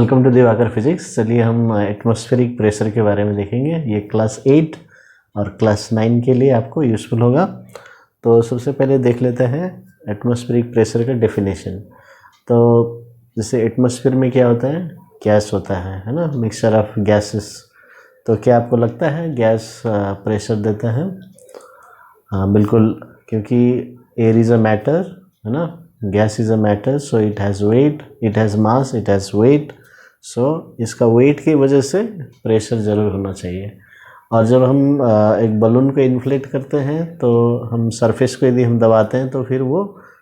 Welcome to Diwakar physics. चलिए हम atmospheric pressure के बारे में देखेंगे। ये क्लास 8 और क्लास 9 के लिए आपको यूज़फुल होगा। तो सबसे पहले देख लेते हैं एटमॉस्फेरिक प्रेशर का डेफिनेशन। तो जैसे एटमॉस्फेयर में क्या होता है, गैस होता है ना, मिक्सचर ऑफ गैसेस। तो क्या आपको लगता है गैस प्रेशर देता है? हाँ बिल्कुल, क्योंकि एयर इज़ अ मैटर, है ना, gas is a matter, so it has weight, it has mass, it has weight. So इसका वेट की वजह से प्रेशर ज़रूर होना चाहिए। और जब हम एक बलून को इन्फ्लेट करते हैं तो हम सरफेस को यदि हम दबाते हैं तो फिर वो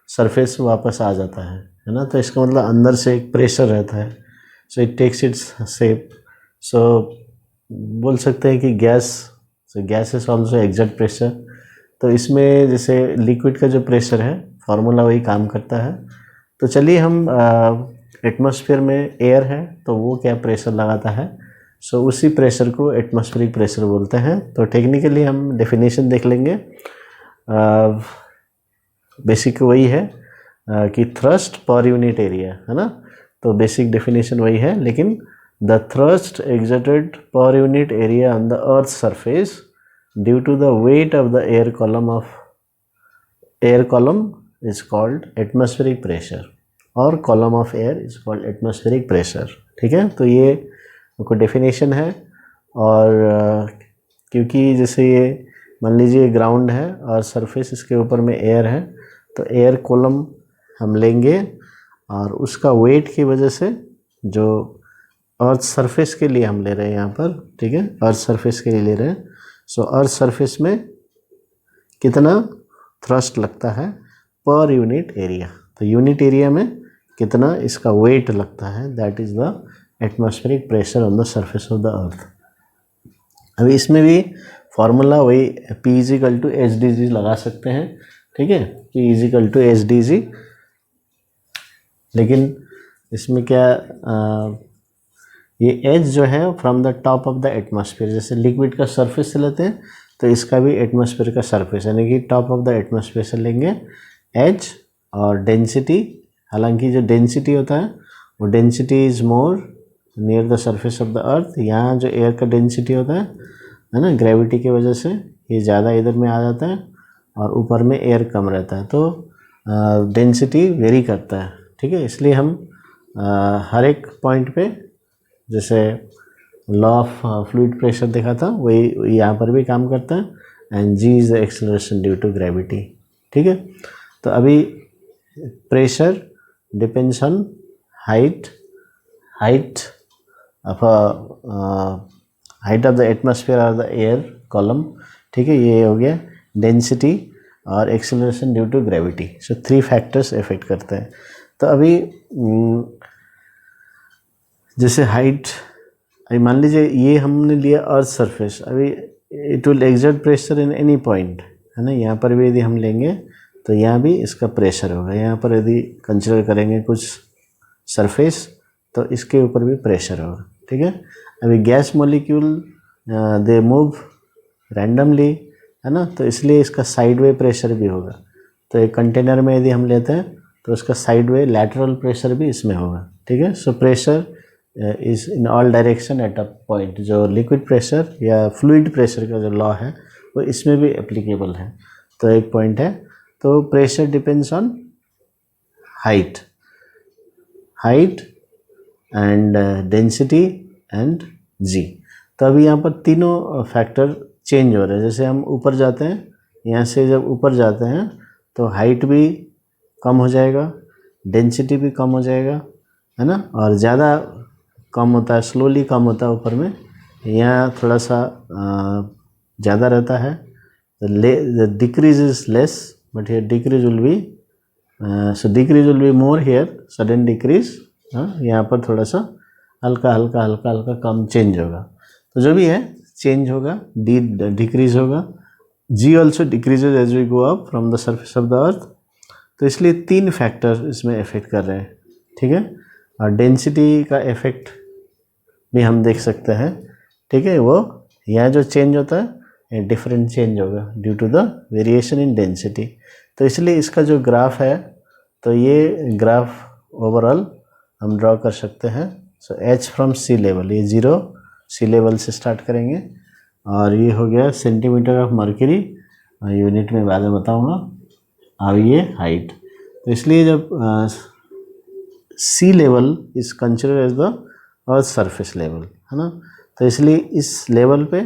सरफेस वापस आ जाता है ना। तो इसका मतलब अंदर से एक प्रेशर रहता है। So it takes its shape. So बोल सकते हैं कि gas is also exact pressure. तो इसमें जैसे लिक्विड का जो प्रेशर है फार्मूला वही काम करता है। तो चलिए हम एटमॉस्फेयर में एयर है तो वो क्या प्रेशर लगाता है, सो उसी प्रेशर को एटमॉस्फेरिक प्रेशर बोलते हैं। तो टेक्निकली हम डेफिनेशन देख लेंगे। बेसिक वही है कि थ्रस्ट पर यूनिट एरिया, है ना। तो बेसिक डेफिनेशन वही है, लेकिन the thrust exerted per unit area on the earth surface due to the weight of the air column is called atmospheric pressure और column of air is called atmospheric pressure। ठीक है, तो ये आपको definition है। और क्योंकि जैसे ये मान लीजिए ग्राउंड है और सरफेस इसके ऊपर में एयर है, तो एयर कॉलम हम लेंगे और उसका वेट की वजह से जो अर्थ सरफेस के लिए हम ले रहे हैं यहाँ पर, ठीक है, अर्थ सरफेस के लिए ले रहे हैं। सो अर्थ सरफेस में कितना थ्रस्ट लगता है पर यूनिट एरिया, तो यूनिट एरिया में कितना इसका वेट लगता है, that is the atmospheric pressure on the surface of the earth. अभी इसमें भी फार्मूला वही P is equal to h d g लगा सकते हैं, ठीक है, P is equal to h d g. लेकिन इसमें क्या ये H जो है from the top of the atmosphere, जैसे लिक्विड का सरफेस से लेते हैं तो इसका भी एटमॉस्फेयर का सरफेस यानी कि टॉप ऑफ द एटमॉस्फेयर से लेंगे H। और डेंसिटी, हालांकि जो डेंसिटी होता है वो density is more near the surface of the अर्थ। यहाँ जो एयर का डेंसिटी होता है ना, ग्रेविटी की वजह से ये ज़्यादा इधर में आ जाता है और ऊपर में एयर कम रहता है, तो डेंसिटी वेरी करता है, ठीक है। इसलिए हम हर एक पॉइंट पे जैसे लॉ ऑफ फ्लूइड प्रेशर देखा था वही यहाँ पर भी काम करता है। And g is the acceleration due to gravity, ठीक है। तो अभी pressure depends on height of the atmosphere और द एयर कॉलम, ठीक है, ये हो गया डेंसिटी और acceleration due to gravity. So 3 factors effect करते हैं। तो अभी जैसे हाइट, अभी मान लीजिए ये हमने लिया अर्थ सरफेस, अभी it will exert pressure in any point, है ना। यहाँ पर भी यदि हम लेंगे तो यहाँ भी इसका प्रेशर होगा। यहाँ पर यदि कंसिडर करेंगे कुछ सरफेस तो इसके ऊपर भी प्रेशर होगा, ठीक है। अभी gas molecule they move randomly, है ना, तो इसलिए इसका साइडवे प्रेशर भी होगा। तो एक कंटेनर में यदि हम लेते हैं तो उसका साइडवे लैटरल प्रेशर भी इसमें होगा, ठीक है। So pressure is in all direction at a point. जो लिक्विड प्रेशर या फ्लूइड प्रेशर का जो लॉ है वो इसमें भी एप्लीकेबल है। तो एक पॉइंट है, तो pressure depends on height and density and G. तो अभी यहाँ पर तीनों फैक्टर चेंज हो रहे हैं। जैसे हम ऊपर जाते हैं, यहाँ से जब ऊपर जाते हैं तो हाइट भी कम हो जाएगा, डेंसिटी भी कम हो जाएगा, है ना, और ज़्यादा कम होता है, स्लोली कम होता है ऊपर में। यहाँ थोड़ा सा ज़्यादा रहता है, the decrease is less, but here decrease will be so decrease will be more here, sudden decrease. यहाँ पर थोड़ा सा हल्का कम चेंज होगा। तो जो भी है चेंज होगा, डी डिक्रीज होगा, G also decreases as we go up from the surface of the earth. तो इसलिए 3 फैक्टर इसमें इफेक्ट कर रहे हैं, ठीक है। और डेंसिटी का इफेक्ट भी हम देख सकते हैं, ठीक है। वो यहाँ जो चेंज होता है डिफरेंट चेंज होगा due to the variation in density. तो इसलिए इसका जो ग्राफ है, तो ये ग्राफ ओवरऑल हम ड्रॉ कर सकते हैं, so h from sea level, ये 0 सी लेवल से स्टार्ट करेंगे, और ये हो गया सेंटीमीटर ऑफ मर्क्यूरी, यूनिट में बाद में बताऊँगा। अब ये हाइट, तो इसलिए जब sea level is consider as the earth surface level, है ना, तो इसलिए इस लेवल पे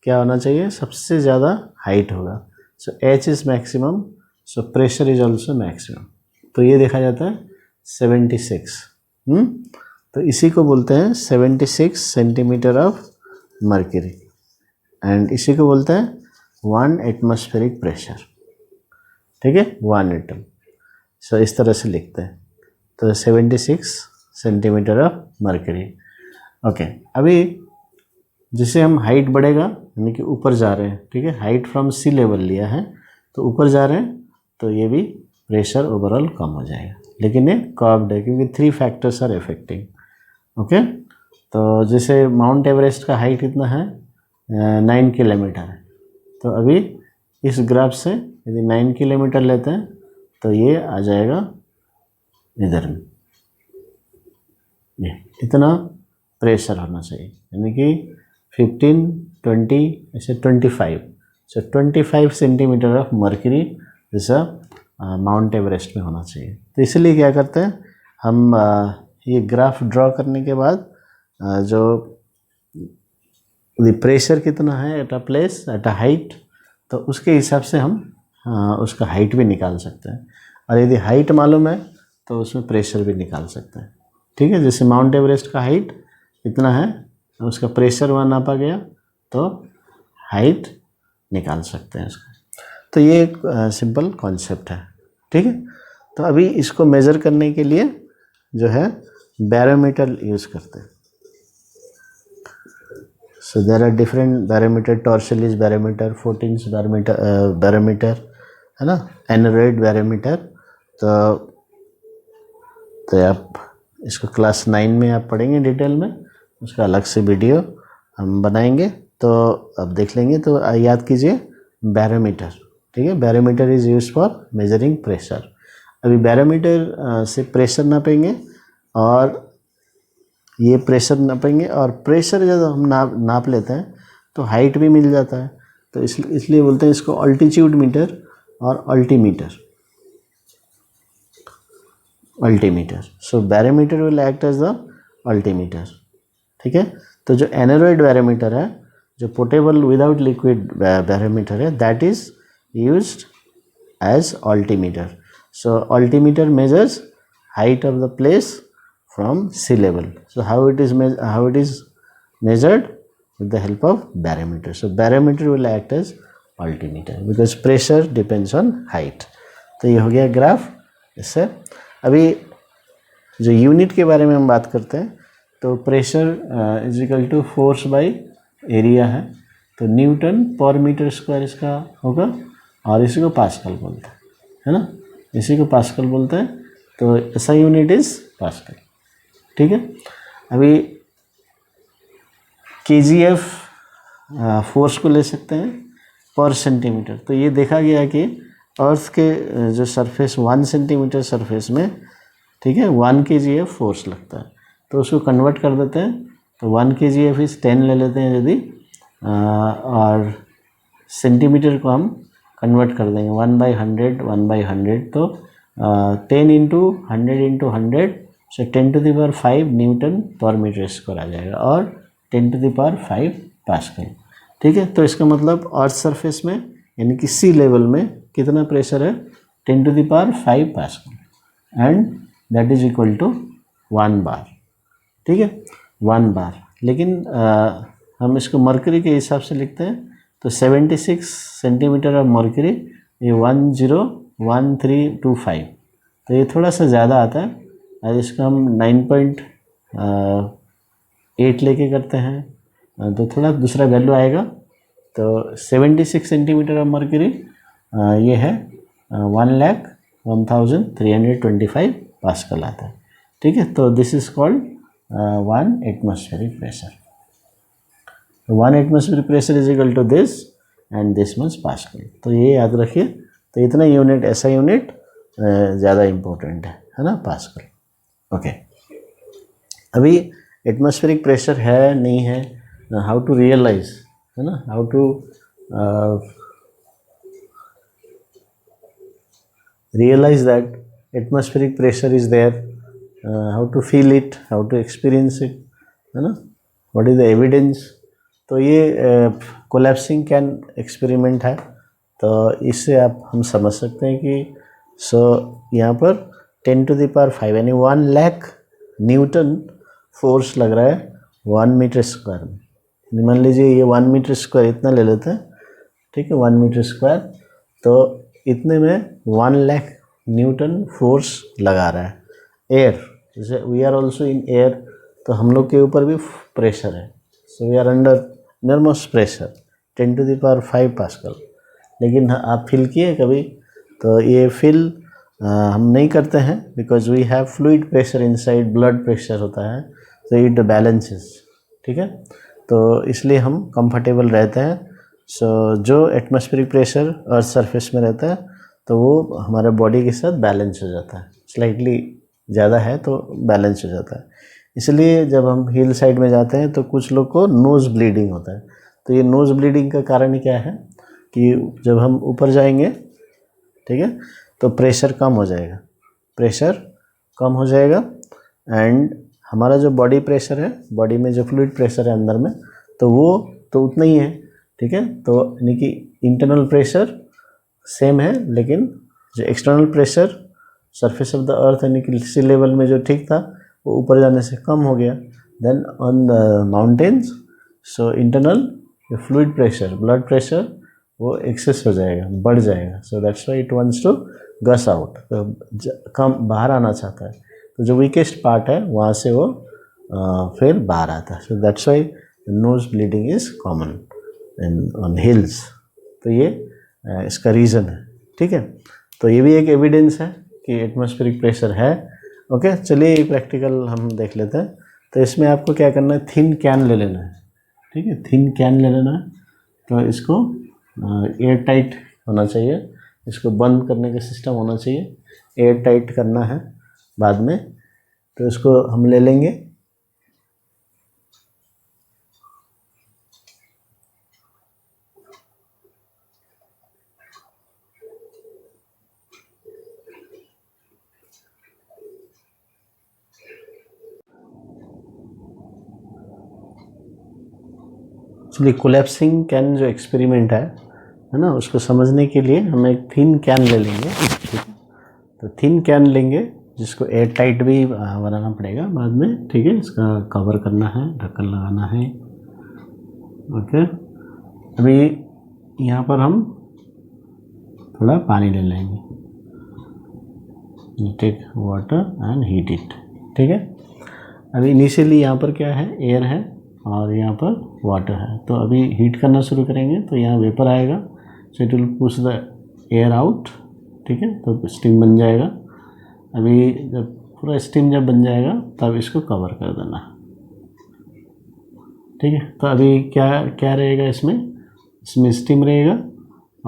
क्या होना चाहिए, सबसे ज़्यादा हाइट होगा। So H is maximum, so pressure is also maximum. तो ये देखा जाता है 76। तो इसी को बोलते हैं 76 सेंटीमीटर ऑफ मर्क्यूरी, एंड इसी को बोलते हैं 1 एटमॉस्फेरिक प्रेशर। ठीक है, 1 एटम। सो इस तरह से लिखते हैं, तो 76 सेंटीमीटर ऑफ मर्क्यूरी। ओके, अभी जिससे हम हाइट बढ़ेगा, यानी कि ऊपर जा रहे हैं, ठीक है, हाइट फ्रॉम सी लेवल लिया है तो ऊपर जा रहे हैं, तो ये भी प्रेशर ओवरऑल कम हो जाएगा, लेकिन ये कर्व्ड है क्योंकि 3 फैक्टर्स आर इफेक्टिंग। ओके, तो जैसे माउंट एवरेस्ट का हाइट कितना है, 9 किलोमीटर है, तो अभी इस ग्राफ से यदि 9 किलोमीटर लेते हैं तो ये आ जाएगा इधर में, ये इतना प्रेशर होना चाहिए, यानी कि 15, 20, ऐसे 25। सो 25 सेंटीमीटर ऑफ मर्क्यूरी जैसा माउंट एवरेस्ट में होना चाहिए। तो इसलिए क्या करते हैं हम, ये ग्राफ ड्रॉ करने के बाद जो प्रेशर कितना है at a place at a height, तो उसके हिसाब से हम उसका हाइट भी निकाल सकते हैं, और यदि हाइट मालूम है तो उसमें प्रेशर भी निकाल सकते हैं। ठीक है, जैसे माउंट एवरेस्ट का हाइट कितना है, उसका प्रेशर वहाँ नापा गया तो हाइट निकाल सकते हैं उसका। तो ये एक सिंपल कॉन्सेप्ट है। ठीक है, तो अभी इसको मेज़र करने के लिए जो है बैरोमीटर यूज़ करते हैं। So there are different barometer, Torricelli's barometer, 14 barometer, है ना, एनोरॉइड बैरोमीटर। तो आप इसको क्लास 9 में आप पढ़ेंगे डिटेल में, उसका अलग से वीडियो हम बनाएंगे, तो अब देख लेंगे। तो याद कीजिए बैरोमीटर, ठीक है, barometer is use for measuring pressure. अभी बैरोमीटर से प्रेशर नापेंगे, और ये प्रेशर नापेंगे, और प्रेशर जब हम नाप लेते हैं तो हाइट भी मिल जाता है, तो इसलिए बोलते हैं इसको अल्टीट्यूड मीटर और altimeter. So barometer will act as the altimeter. ठीक है, तो जो एनोरॉइड बैरोमीटर है, जो पोर्टेबल विदाउट लिक्विड बैरोमीटर है, that is used as altimeter. So altimeter measures height of the place from sea level. So how it is measured with the help of barometer. So barometer will act as altimeter because pressure depends on height. तो ये हो गया graph. इससे अभी जो unit के बारे में हम बात करते हैं, तो pressure is equal to force by area है, तो न्यूटन पर मीटर स्क्वायर इसका होगा, और इसी को पास्कल बोलते हैं, है ना, इसी को पास्कल बोलते हैं। तो ऐसा यूनिट इज पास्कल। ठीक है, अभी केजीएफ फोर्स को ले सकते हैं पर सेंटीमीटर। तो ये देखा गया कि अर्थ के जो सरफेस 1 सेंटीमीटर सरफेस में, ठीक है, 1 kgf फोर्स लगता है, तो उसको कन्वर्ट कर देते हैं। तो 1 kgf इज 10 ले लेते हैं यदि, और सेंटीमीटर को हम कन्वर्ट कर देंगे 1/100, तो 10 इंटू 100 से 10 to the power 5 न्यूटन पर मीटर स्क्वायर आ जाएगा, और 10 to the power 5 पास्कल। ठीक है, तो इसका मतलब अर्थ सरफेस में यानी कि सी लेवल में कितना प्रेशर है, 10 to the power 5 pascal, and that is equal to 1 bar. ठीक है, 1 बार। लेकिन हम इसको मर्क्यूरी के हिसाब से लिखते हैं, तो 76 सेंटीमीटर ऑफ मर्क्यूरी, ये 101325, तो ये थोड़ा सा ज़्यादा आता है, और इसको हम 9.8 लेके करते हैं तो थोड़ा दूसरा वैल्यू आएगा। तो 76 सेंटीमीटर ऑफ मर्क्यूरी ये है 1,01,325 पास्कल आता है। ठीक है, तो this is called 1 atmospheric pressure. 1 atmospheric pressure is equal to this, and this means pascal. तो ये याद रखिए। तो इतना यूनिट, ऐसा यूनिट ज़्यादा इम्पोर्टेंट है ना, पास्कल। ओके, अभी एटमॉस्फेरिक प्रेशर है नहीं है, हाउ टू रियलाइज, है ना, how to realize that atmospheric pressure is there, how to feel it, how to experience it, है ना, what is the evidence। तो ये कोलैप्सिंग कैन एक्सपेरिमेंट है, तो इससे आप हम समझ सकते हैं कि यहाँ पर 10⁵ यानी 1 लाख न्यूटन फोर्स लग रहा है 1 मीटर स्क्वायर में। मान लीजिए ये 1 मीटर स्क्वायर इतना ले लेते हैं, ठीक है, 1 मीटर स्क्वायर, तो इतने में 1 लाख न्यूटन फोर्स लगा रहा है एयर। जैसे we are also in air, तो हम लोग के ऊपर भी प्रेशर है, so we are under innermost pressure 10⁵ pascal. लेकिन आप फील किए कभी, तो ये फील हम नहीं करते हैं, because we have fluid pressure inside, blood pressure होता है, तो इट बैलेंसेस, ठीक है, तो इसलिए हम कंफर्टेबल रहते हैं। सो जो एटमॉस्फेरिक प्रेशर अर्थ सरफेस में रहता है तो वो हमारे बॉडी के साथ बैलेंस हो जाता है, स्लाइटली ज़्यादा है तो बैलेंस हो जाता है। इसलिए जब हम हिल साइड में जाते हैं तो कुछ लोग को नोज़ ब्लीडिंग होता है। तो ये नोज़ ब्लीडिंग का कारण क्या है कि जब हम ऊपर जाएंगे, ठीक है, तो प्रेशर कम हो जाएगा, प्रेशर कम हो जाएगा, एंड हमारा जो बॉडी प्रेशर है, बॉडी में जो फ्लूइड प्रेशर है अंदर में, तो वो तो उतना ही है, ठीक है। तो यानी कि इंटरनल प्रेशर सेम है, लेकिन जो external pressure surface of the अर्थ यानी कि सी लेवल में जो ठीक था वो ऊपर जाने से कम हो गया। Then on the mountains, so internal fluid pressure, blood pressure वो एक्सेस हो जाएगा, बढ़ जाएगा, so that's why it wants to gush out, तो कम बाहर आना चाहता है। तो जो वीकेस्ट पार्ट है वहाँ से वो फिर बाहर आता है। सो that's Y nose bleeding is common on hills. तो ये इसका रीज़न है, ठीक है। तो ये भी एक एविडेंस है कि एटमॉस्फेरिक प्रेशर है। ओके, चलिए प्रैक्टिकल हम देख लेते हैं। तो इसमें आपको क्या करना है, थिन कैन ले लेना है, ठीक है, थिन कैन ले लेना है। तो इसको एयर टाइट होना चाहिए, इसको बंद करने का सिस्टम होना चाहिए, एयर टाइट करना है बाद में। तो इसको हम ले लेंगे, एक्चुअली कोलैप्सिंग कैन जो एक्सपेरिमेंट है ना, उसको समझने के लिए हम एक थिन कैन ले लेंगे, ठीक है। तो थिन कैन लेंगे जिसको एयर टाइट भी बनाना पड़ेगा बाद में, ठीक है, इसका कवर करना है, ढक्कन लगाना है। ओके, अभी यहाँ पर हम थोड़ा पानी ले लेंगे, take water and heat it, ठीक है। अभी इनिशियली यहाँ पर क्या है, एयर है और यहाँ पर वाटर है। तो अभी हीट करना शुरू करेंगे तो यहाँ वेपर आएगा, so it will push the air out, ठीक है, तो स्टीम बन जाएगा। अभी जब पूरा स्टीम जब बन जाएगा तब इसको कवर कर देना, ठीक है। तो अभी क्या क्या रहेगा इसमें स्टीम रहेगा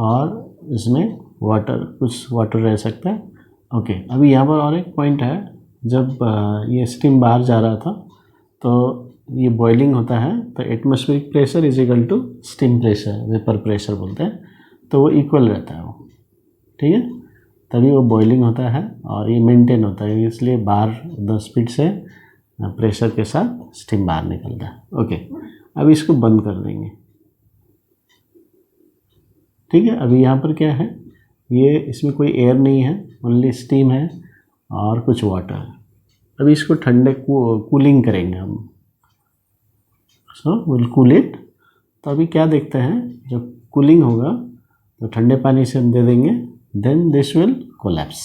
और इसमें वाटर, कुछ वाटर रह सकता है। ओके, अभी यहाँ पर और एक पॉइंट है, जब ये स्टीम बाहर जा रहा था तो ये बॉइलिंग होता है, तो atmospheric pressure is equal to steam pressure, vapour pressure बोलते हैं, तो वो इक्वल रहता है वो, ठीक है। तभी वो बॉइलिंग होता है और ये मेंटेन होता है, इसलिए बाहर 10 फीट से प्रेशर के साथ स्टीम बाहर निकलता है। ओके, अब इसको बंद कर देंगे, ठीक है। अभी यहाँ पर क्या है, ये इसमें कोई एयर नहीं है, ओनली स्टीम है और कुछ वाटर है। अभी इसको ठंडे कूलिंग करेंगे हम, सो विल कूल इट। तो अभी क्या देखते हैं, जब कूलिंग होगा तो ठंडे पानी से हम दे देंगे, देन दिस विल कोलैप्स,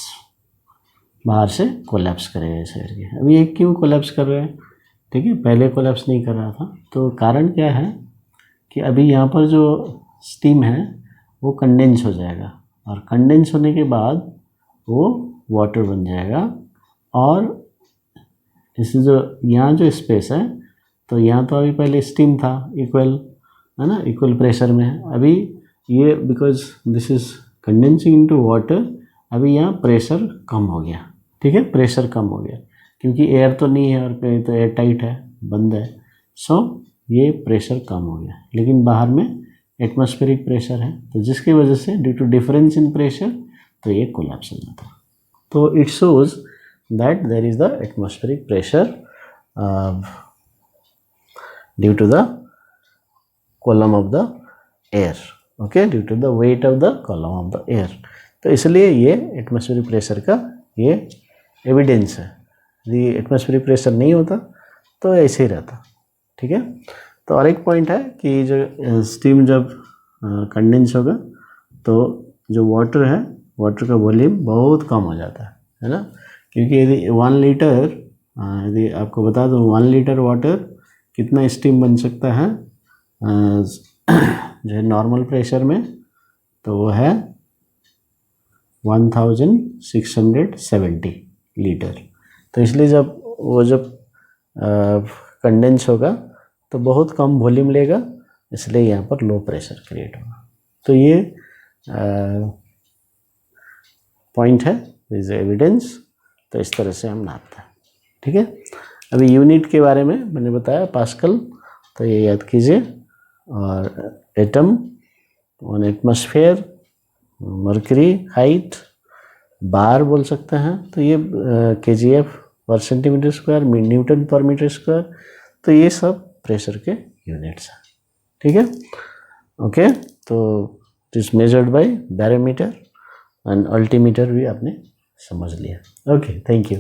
बाहर से कोलैप्स करेगा ऐसे करके। अभी ये क्यों कोलैप्स कर रहे हैं, ठीक है, पहले कोलैप्स नहीं कर रहा था। तो कारण क्या है कि अभी यहाँ पर जो स्टीम है वो कंडेंस हो जाएगा, और कंडेंस होने के बाद वो वाटर बन जाएगा, और इससे जो यहाँ जो स्पेस है, तो यहाँ तो अभी पहले स्टीम था इक्वल, है ना, इक्वल प्रेशर में। अभी ये because this is condensing into water, अभी यहाँ प्रेशर कम हो गया, ठीक है, प्रेशर कम हो गया क्योंकि एयर तो नहीं है और कहीं तो एयर टाइट है, बंद है, सो ये प्रेशर कम हो गया, लेकिन बाहर में एटमॉस्फेरिक प्रेशर है, तो जिसकी वजह से due to difference in pressure तो ये कोलैप्स हो जाता है। तो it shows that there is the atmospheric pressure due to the column of the air, okay, due to the weight of the column of the air. तो इसलिए ये atmospheric pressure का ये एविडेंस है। यदि एटमॉस्फेरिक प्रेशर नहीं होता तो ऐसे ही रहता, ठीक है। तो और एक पॉइंट है कि जो स्टीम जब कंडेंस होगा तो जो वाटर है, वाटर का वॉल्यूम बहुत कम हो जाता है ना, क्योंकि यदि 1 लीटर, यदि आपको बता दूं 1 लीटर वाटर कितना स्टीम बन सकता है जो है नॉर्मल प्रेशर में, तो वो है 1670 लीटर। तो इसलिए जब कंडेंस होगा तो बहुत कम वॉल्यूम लेगा, इसलिए यहाँ पर लो प्रेशर क्रिएट होगा। तो ये पॉइंट है, इज एविडेंस। तो इस तरह से हम नापते हैं, ठीक है। अभी यूनिट के बारे में मैंने बताया पास्कल, तो ये याद कीजिए। और एटम, 1 एटमॉस्फेयर, मर्करी हाइट, बार बोल सकते हैं, तो ये kgf पर सेंटीमीटर स्क्वायर, न्यूटन पर मीटर स्क्वायर, तो ये सब प्रेशर के यूनिट्स हैं, ठीक है, ओके। तो it is measured by barometer and altimeter भी आपने समझ लिया, ओके, थैंक यू।